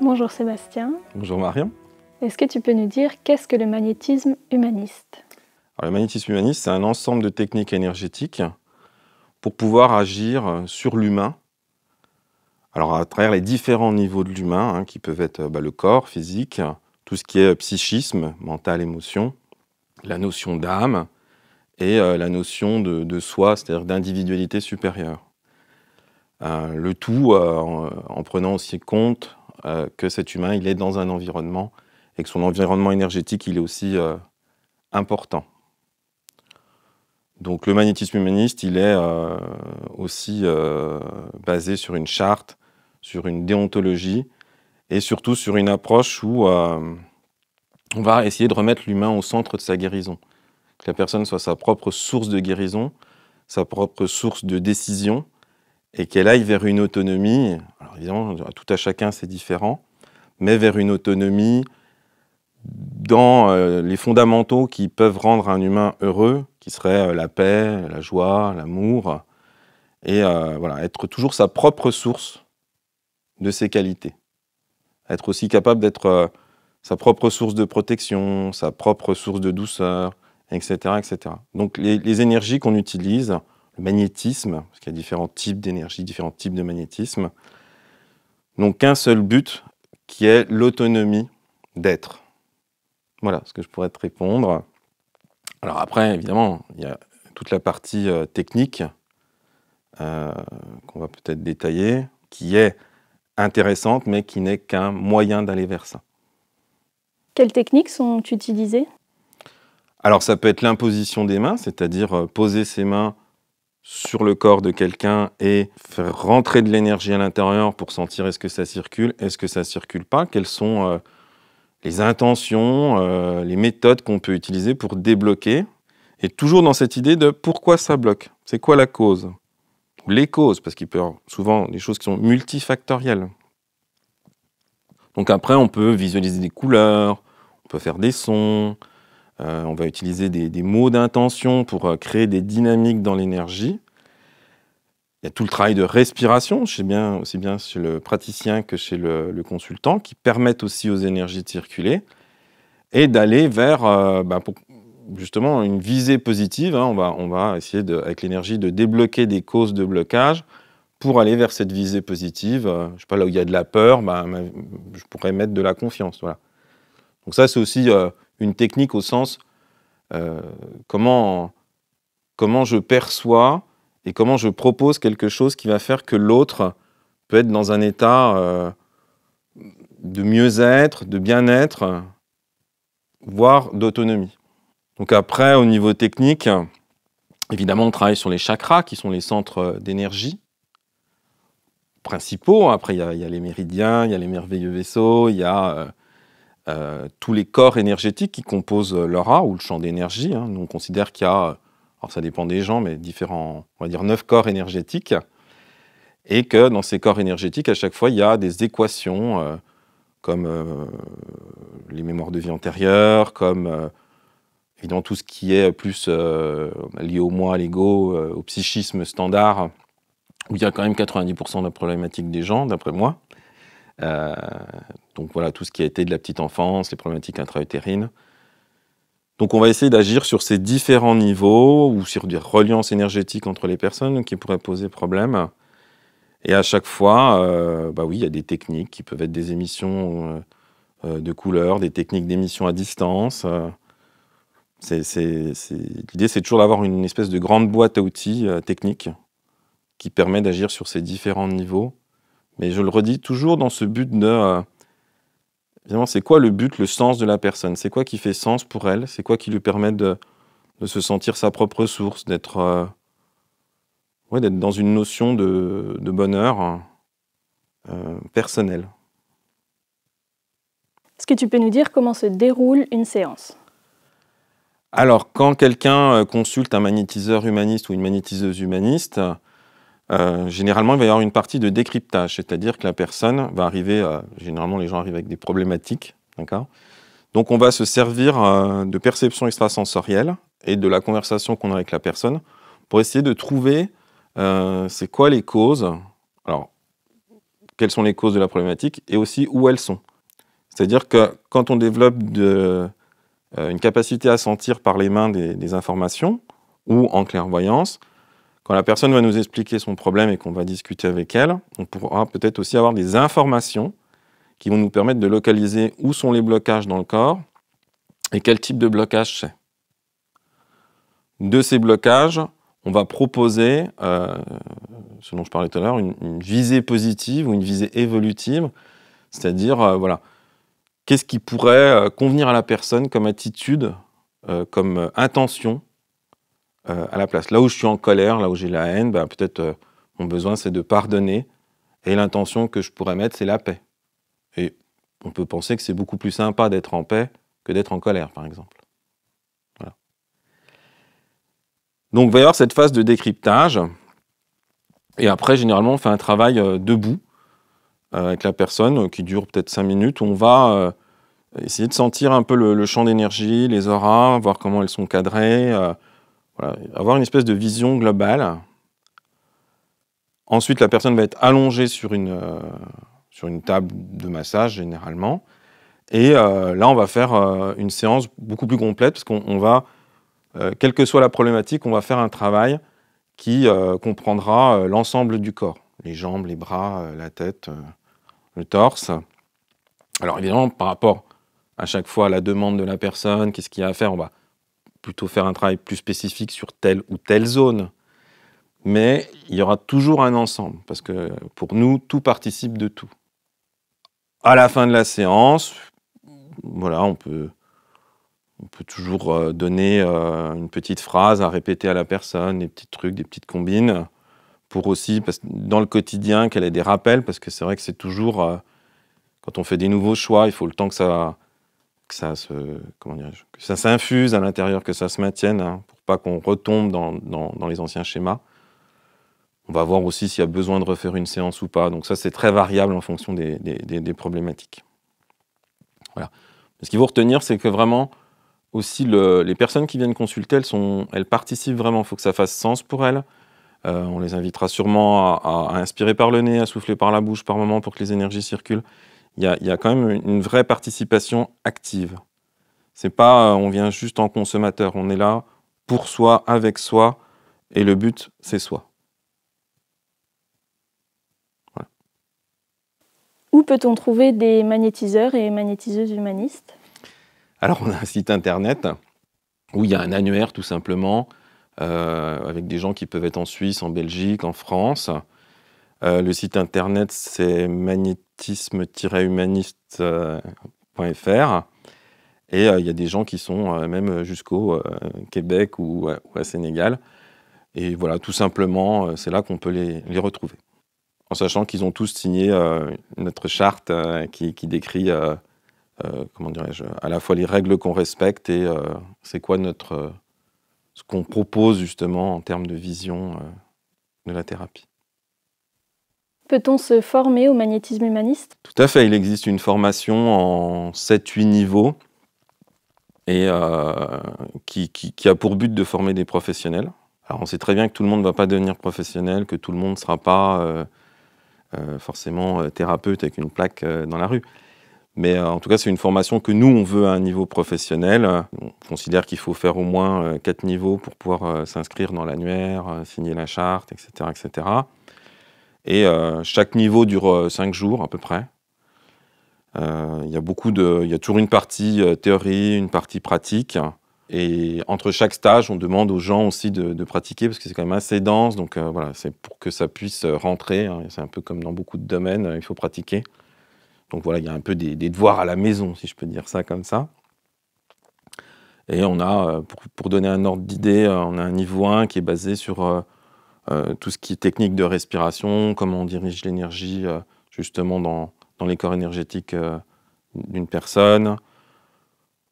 Bonjour Sébastien. Bonjour Marion. Est-ce que tu peux nous dire qu'est-ce que le magnétisme humaniste? Alors, le magnétisme humaniste, c'est un ensemble de techniques énergétiques pour pouvoir agir sur l'humain. Alors à travers les différents niveaux de l'humain, qui peuvent être le corps physique, tout ce qui est psychisme, mental, émotion, la notion d'âme et la notion de soi, c'est-à-dire d'individualité supérieure. Le tout en prenant aussi compte que cet humain, il est dans un environnement et que son environnement énergétique, il est aussi important. Donc le magnétisme humaniste, il est aussi basé sur une charte, sur une déontologie et surtout sur une approche où on va essayer de remettre l'humain au centre de sa guérison. Que la personne soit sa propre source de guérison, sa propre source de décision et qu'elle aille vers une autonomie. Alors évidemment, tout à chacun c'est différent, mais vers une autonomie dans les fondamentaux qui peuvent rendre un humain heureux, qui seraient la paix, la joie, l'amour, et être toujours sa propre source de ses qualités. Être aussi capable d'être sa propre source de protection, sa propre source de douceur, etc. etc. Donc les énergies qu'on utilise, le magnétisme, parce qu'il y a différents types d'énergie, différents types de magnétisme, n'ont qu'un seul but, qui est l'autonomie d'être. Voilà ce que je pourrais te répondre. Alors après, évidemment, il y a toute la partie technique qu'on va peut-être détailler, qui est intéressante, mais qui n'est qu'un moyen d'aller vers ça. Quelles techniques sont utilisées? Alors ça peut être l'imposition des mains, c'est-à-dire poser ses mains sur le corps de quelqu'un et faire rentrer de l'énergie à l'intérieur pour sentir est-ce que ça circule, est-ce que ça ne circule pas, quelles sont les intentions, les méthodes qu'on peut utiliser pour débloquer, et toujours dans cette idée de pourquoi ça bloque, c'est quoi la cause, ou les causes, parce qu'il peut y avoir souvent des choses qui sont multifactorielles. Donc après, on peut visualiser des couleurs, on peut faire des sons, on va utiliser des mots d'intention pour créer des dynamiques dans l'énergie. Il y a tout le travail de respiration, aussi bien chez le praticien que chez le consultant, qui permettent aussi aux énergies de circuler et d'aller vers pour justement une visée positive. On va essayer avec l'énergie de débloquer des causes de blocage pour aller vers cette visée positive. Je sais pas, là où il y a de la peur, je pourrais mettre de la confiance. Voilà. Donc ça, c'est aussi une technique au sens comment je perçois et comment je propose quelque chose qui va faire que l'autre peut être dans un état de mieux-être, de bien-être, voire d'autonomie. Donc après, au niveau technique, évidemment, on travaille sur les chakras, qui sont les centres d'énergie principaux. Après, il y a les méridiens, il y a les merveilleux vaisseaux, il y a tous les corps énergétiques qui composent l'aura ou le champ d'énergie. Nous, on considère qu'il y a, alors ça dépend des gens, mais différents, on va dire 9 corps énergétiques, et que dans ces corps énergétiques, à chaque fois, il y a des équations, comme les mémoires de vie antérieures, comme évidemment tout ce qui est plus lié au moi, à l'ego, au psychisme standard, où il y a quand même 90% de la problématique des gens, d'après moi. Donc voilà, tout ce qui a été de la petite enfance, les problématiques intra-utérines. Donc on va essayer d'agir sur ces différents niveaux ou sur des reliances énergétiques entre les personnes qui pourraient poser problème. Et à chaque fois, oui, il y a des techniques qui peuvent être des émissions de couleurs, des techniques d'émission à distance. L'idée, c'est toujours d'avoir une espèce de grande boîte à outils technique qui permet d'agir sur ces différents niveaux. Mais je le redis toujours dans ce but de... évidemment, c'est quoi le but, le sens de la personne? C'est quoi qui fait sens pour elle? C'est quoi qui lui permet de se sentir sa propre source, d'être dans une notion de bonheur personnel. Est-ce que tu peux nous dire comment se déroule une séance? Alors, quand quelqu'un consulte un magnétiseur humaniste ou une magnétiseuse humaniste, généralement, il va y avoir une partie de décryptage, c'est-à-dire que la personne va arriver, généralement les gens arrivent avec des problématiques, d'accord ? Donc on va se servir de perception extrasensorielle et de la conversation qu'on a avec la personne pour essayer de trouver c'est quoi les causes, alors quelles sont les causes de la problématique et aussi où elles sont. C'est-à-dire que quand on développe une capacité à sentir par les mains des informations ou en clairvoyance, quand la personne va nous expliquer son problème et qu'on va discuter avec elle, on pourra peut-être aussi avoir des informations qui vont nous permettre de localiser où sont les blocages dans le corps et quel type de blocage c'est. De ces blocages, on va proposer, ce dont je parlais tout à l'heure, une visée positive ou une visée évolutive, c'est-à-dire, voilà, qu'est-ce qui pourrait convenir à la personne comme attitude, comme intention à la place. Là où je suis en colère, là où j'ai la haine, peut-être mon besoin c'est de pardonner et l'intention que je pourrais mettre c'est la paix. Et on peut penser que c'est beaucoup plus sympa d'être en paix que d'être en colère, par exemple. Voilà. Donc il va y avoir cette phase de décryptage et après généralement on fait un travail debout avec la personne qui dure peut-être 5 minutes où on va essayer de sentir un peu le champ d'énergie, les auras, voir comment elles sont cadrées, voilà, avoir une espèce de vision globale. Ensuite, la personne va être allongée sur une table de massage, généralement. Et là, on va faire une séance beaucoup plus complète, parce qu'on va, quelle que soit la problématique, on va faire un travail qui comprendra l'ensemble du corps. Les jambes, les bras, la tête, le torse. Alors évidemment, par rapport à chaque fois à la demande de la personne, qu'est-ce qu'il y a à faire, on va plutôt faire un travail plus spécifique sur telle ou telle zone. Mais il y aura toujours un ensemble, parce que pour nous, tout participe de tout. À la fin de la séance, voilà, on peut toujours donner une petite phrase à répéter à la personne, des petits trucs, des petites combines, pour aussi, parce que dans le quotidien, qu'elle ait des rappels, parce que c'est vrai que c'est toujours, quand on fait des nouveaux choix, il faut le temps que ça s'infuse à l'intérieur, que ça se maintienne, hein, pour pas qu'on retombe dans les anciens schémas. On va voir aussi s'il y a besoin de refaire une séance ou pas. Donc ça, c'est très variable en fonction des problématiques. Voilà. Ce qu'il faut retenir, c'est que vraiment, aussi, les personnes qui viennent consulter, elles participent vraiment. Il faut que ça fasse sens pour elles. On les invitera sûrement à inspirer par le nez, à souffler par la bouche par moment pour que les énergies circulent. Il y a quand même une vraie participation active. C'est pas on vient juste en consommateur. On est là pour soi, avec soi, et le but, c'est soi. Où peut-on trouver des magnétiseurs et magnétiseuses humanistes? Alors, on a un site internet où il y a un annuaire, tout simplement, avec des gens qui peuvent être en Suisse, en Belgique, en France. Le site internet, c'est magnétisme-humaniste.fr. Et il y a des gens qui sont même jusqu'au Québec ou à Sénégal. Et voilà, tout simplement, c'est là qu'on peut les retrouver. En sachant qu'ils ont tous signé notre charte qui décrit, comment dirais-je, à la fois les règles qu'on respecte et c'est quoi ce qu'on propose justement en termes de vision de la thérapie. Peut-on se former au magnétisme humaniste? Tout à fait, il existe une formation en 7-8 niveaux et qui a pour but de former des professionnels. Alors on sait très bien que tout le monde ne va pas devenir professionnel, que tout le monde ne sera pas forcément thérapeute avec une plaque dans la rue. Mais en tout cas, c'est une formation que nous, on veut à un niveau professionnel. On considère qu'il faut faire au moins 4 niveaux pour pouvoir s'inscrire dans l'annuaire, signer la charte, etc. etc. Et chaque niveau dure 5 jours à peu près. Il y a toujours une partie théorie, une partie pratique. Et entre chaque stage, on demande aux gens aussi de pratiquer parce que c'est quand même assez dense. Donc voilà, c'est pour que ça puisse rentrer. Hein, c'est un peu comme dans beaucoup de domaines, il faut pratiquer. Donc voilà, il y a un peu des devoirs à la maison, si je peux dire ça comme ça. Et on a, pour donner un ordre d'idée, on a un niveau 1 qui est basé sur tout ce qui est technique de respiration, comment on dirige l'énergie justement dans les corps énergétiques d'une personne.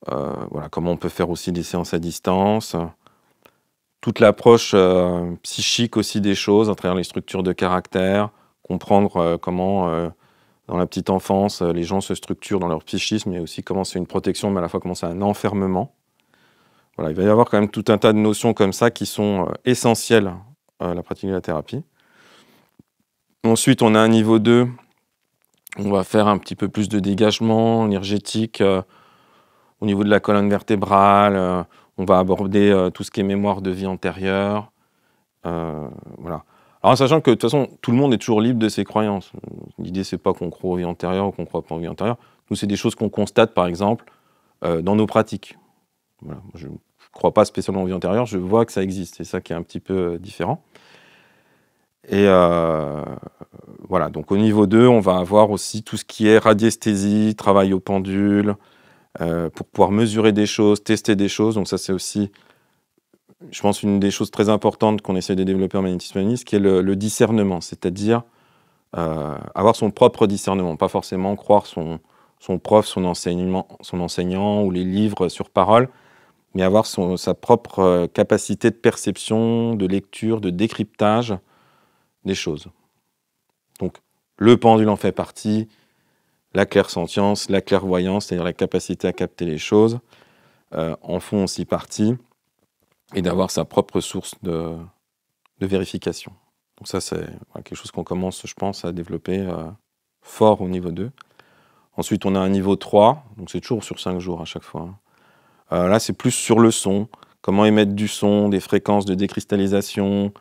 Voilà, comment on peut faire aussi des séances à distance. Toute l'approche psychique aussi des choses, à travers les structures de caractère, comprendre comment, dans la petite enfance, les gens se structurent dans leur psychisme, et aussi comment c'est une protection, mais à la fois comment c'est un enfermement. Voilà, il va y avoir quand même tout un tas de notions comme ça qui sont essentielles à la pratique de la thérapie. Ensuite, on a un niveau 2 On va faire un petit peu plus de dégagement énergétique au niveau de la colonne vertébrale. On va aborder tout ce qui est mémoire de vie antérieure. Voilà. Alors, sachant que de toute façon, tout le monde est toujours libre de ses croyances. L'idée, c'est pas qu'on croit aux vies antérieures ou qu'on croit pas aux vies antérieures. Nous, c'est des choses qu'on constate, par exemple, dans nos pratiques. Voilà. Je ne crois pas spécialement aux vies antérieures, je vois que ça existe. C'est ça qui est un petit peu différent. Et voilà, donc au niveau 2, on va avoir aussi tout ce qui est radiesthésie, travail au pendule, pour pouvoir mesurer des choses, tester des choses. Donc ça, c'est aussi, je pense, une des choses très importantes qu'on essaie de développer en magnétisme humaniste, qui est le discernement, c'est-à-dire avoir son propre discernement, pas forcément croire son prof, son enseignant ou les livres sur parole, mais avoir sa propre capacité de perception, de lecture, de décryptage des choses. Donc, le pendule en fait partie, la clairsentience, la clairvoyance, c'est-à-dire la capacité à capter les choses, en font aussi partie, et d'avoir sa propre source de vérification. Donc ça, c'est quelque chose qu'on commence, je pense, à développer fort au niveau 2. Ensuite, on a un niveau 3, donc c'est toujours sur 5 jours à chaque fois. Là, c'est plus sur le son, comment émettre du son, des fréquences de décristallisation.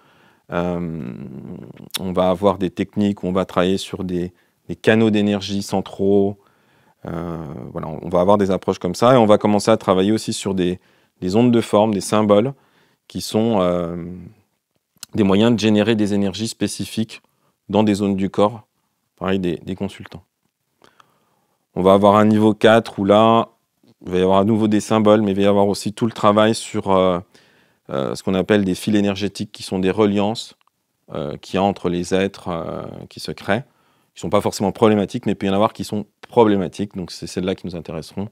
On va avoir des techniques où on va travailler sur des canaux d'énergie centraux. Voilà, on va avoir des approches comme ça et on va commencer à travailler aussi sur des ondes de forme, des symboles qui sont des moyens de générer des énergies spécifiques dans des zones du corps, pareil des consultants. On va avoir un niveau 4 où là, il va y avoir à nouveau des symboles, mais il va y avoir aussi tout le travail sur ce qu'on appelle des fils énergétiques qui sont des reliances qu'il y a entre les êtres qui se créent, qui ne sont pas forcément problématiques, mais il peut y en avoir qui sont problématiques, donc c'est celles-là qui nous intéresseront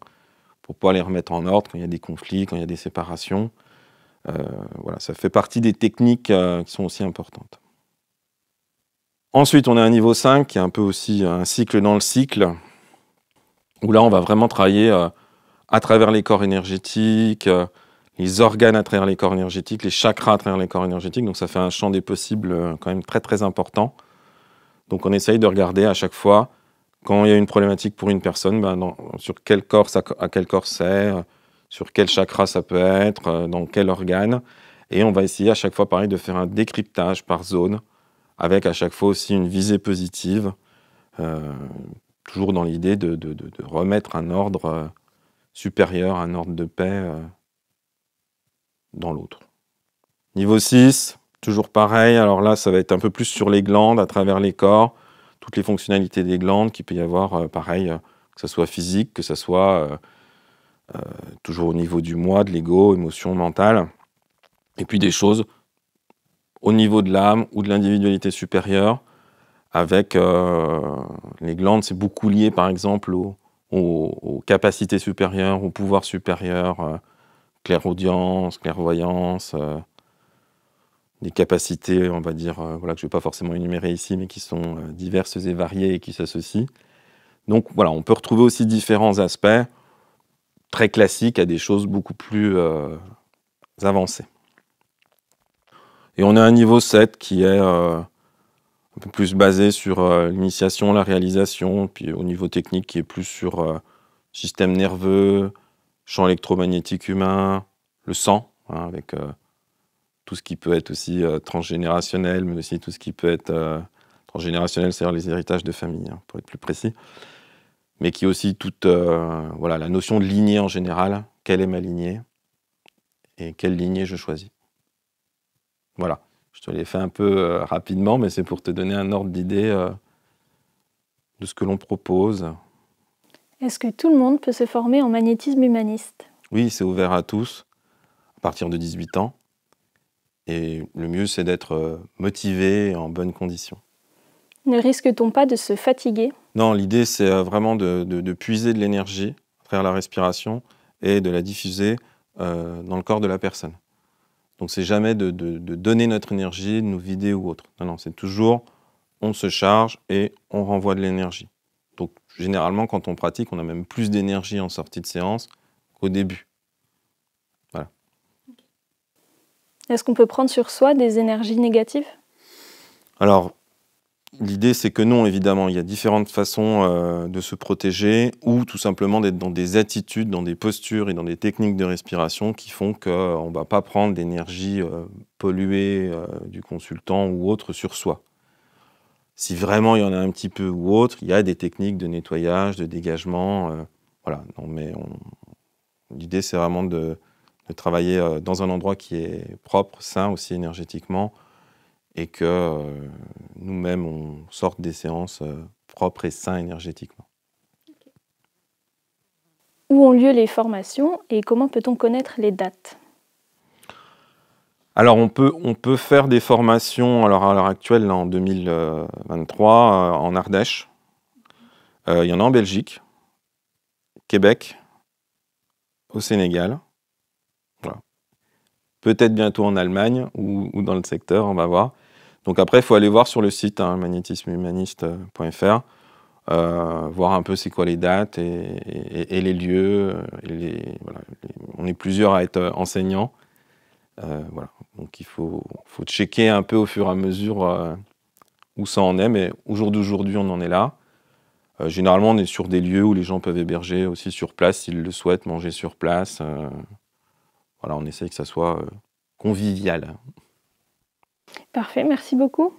pour pouvoir les remettre en ordre quand il y a des conflits, quand il y a des séparations. Voilà, ça fait partie des techniques qui sont aussi importantes. Ensuite, on a un niveau 5 qui est un peu aussi un cycle dans le cycle, où là, on va vraiment travailler à travers les corps énergétiques, les organes à travers les corps énergétiques, les chakras à travers les corps énergétiques. Donc ça fait un champ des possibles quand même très très important. Donc on essaye de regarder à chaque fois, quand il y a une problématique pour une personne, sur quel corps à quel corps c'est, sur quel chakra ça peut être, dans quel organe. Et on va essayer à chaque fois, pareil, de faire un décryptage par zone, avec à chaque fois aussi une visée positive, toujours dans l'idée de remettre un ordre supérieur, un ordre de paix dans l'autre. Niveau 6, toujours pareil, alors là ça va être un peu plus sur les glandes, à travers les corps, toutes les fonctionnalités des glandes qu'il peut y avoir, pareil, que ce soit physique, que ce soit toujours au niveau du moi, de l'ego, émotion, mentale, et puis des choses au niveau de l'âme ou de l'individualité supérieure, avec les glandes, c'est beaucoup lié par exemple aux capacités supérieures, au pouvoir supérieur, clairaudience, clairvoyance, des capacités, on va dire, voilà, que je ne vais pas forcément énumérer ici, mais qui sont diverses et variées et qui s'associent. Donc voilà, on peut retrouver aussi différents aspects très classiques à des choses beaucoup plus avancées. Et on a un niveau 7 qui est un peu plus basé sur l'initiation, la réalisation, puis au niveau technique qui est plus sur système nerveux, champ électromagnétique humain, le sang, hein, avec tout ce qui peut être aussi transgénérationnel, mais aussi tout ce qui peut être transgénérationnel, c'est-à-dire les héritages de famille, hein, pour être plus précis, mais qui est aussi toute voilà, la notion de lignée en général, quelle est ma lignée, et quelle lignée je choisis. Voilà, je te l'ai fait un peu rapidement, mais c'est pour te donner un ordre d'idée de ce que l'on propose. Est-ce que tout le monde peut se former en magnétisme humaniste? Oui, c'est ouvert à tous, à partir de 18 ans. Et le mieux, c'est d'être motivé et en bonnes conditions. Ne risque-t-on pas de se fatiguer? Non, l'idée, c'est vraiment de puiser de l'énergie à travers la respiration et de la diffuser dans le corps de la personne. Donc, c'est jamais de donner notre énergie, de nous vider ou autre. Non, non, c'est toujours on se charge et on renvoie de l'énergie. Donc, généralement, quand on pratique, on a même plus d'énergie en sortie de séance qu'au début. Voilà. Est-ce qu'on peut prendre sur soi des énergies négatives? Alors, L'idée, c'est que non, évidemment, il y a différentes façons de se protéger ou tout simplement d'être dans des attitudes, dans des postures et dans des techniques de respiration qui font qu'on ne va pas prendre d'énergie polluée du consultant ou autre sur soi. Si vraiment il y en a un petit peu ou autre, il y a des techniques de nettoyage, de dégagement. Voilà. Non, mais l'idée, c'est vraiment de travailler dans un endroit qui est propre, sain aussi énergétiquement, et que nous-mêmes, on sorte des séances propres et sains énergétiquement. Où ont lieu les formations et comment peut-on connaître les dates? Alors, on peut faire des formations, alors à l'heure actuelle, là, en 2023, en Ardèche. Il y en a en Belgique, Québec, au Sénégal. Voilà. Peut-être bientôt en Allemagne ou dans le secteur, on va voir. Donc après, il faut aller voir sur le site, magnétismehumaniste.fr, voir un peu c'est quoi les dates et les lieux. Voilà, on est plusieurs à être enseignants. Voilà. Donc il faut checker un peu au fur et à mesure où ça en est, mais au jour d'aujourd'hui, on en est là. Généralement, on est sur des lieux où les gens peuvent héberger aussi sur place s'ils le souhaitent, manger sur place. Voilà, on essaye que ça soit convivial. Parfait, merci beaucoup.